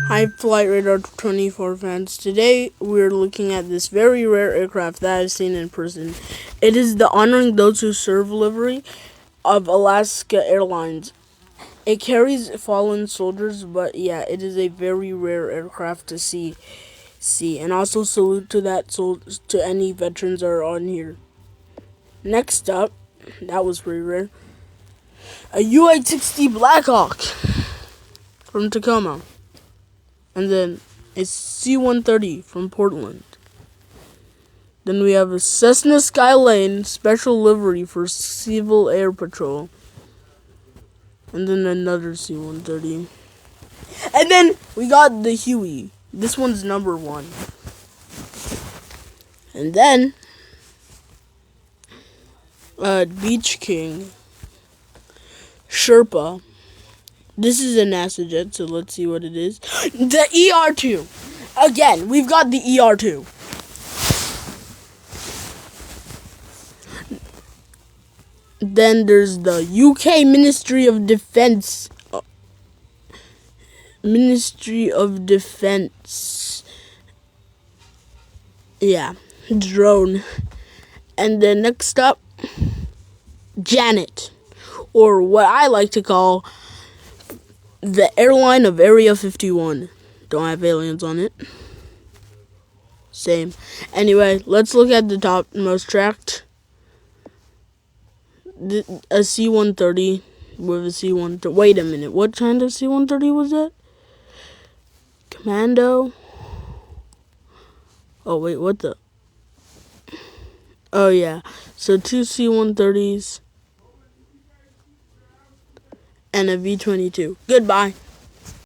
Hi, Flight Radar 24 fans. Today we're looking at this very rare aircraft that I've seen in person. It is the Honoring Those Who Serve livery of Alaska Airlines. It carries fallen soldiers, but yeah, it is a very rare aircraft to see. And also salute to to any veterans that are on here. Next up, that was pretty rare. A UH-60 Blackhawk from Tacoma. And then a C-130 from Portland. Then we have a Cessna Skylane special livery for Civil Air Patrol. And then another C-130. And then we got the Huey. This one's number 1. And then Beach King Sherpa. This is a NASA jet, so let's see what it is. The ER-2. Again, we've got the ER-2. Then there's the UK Ministry of Defense. Ministry of Defense. Yeah, drone. And then next up, Janet. Or what I like to call the airline of Area 51. Don't have aliens on it. Same. Anyway, let's look at the topmost tracked. A C-130 with a C-130. Wait a minute. What kind of C-130 was that? Commando. Oh, wait. What the? Oh, yeah. So 2 C-130s and a V-22. Goodbye.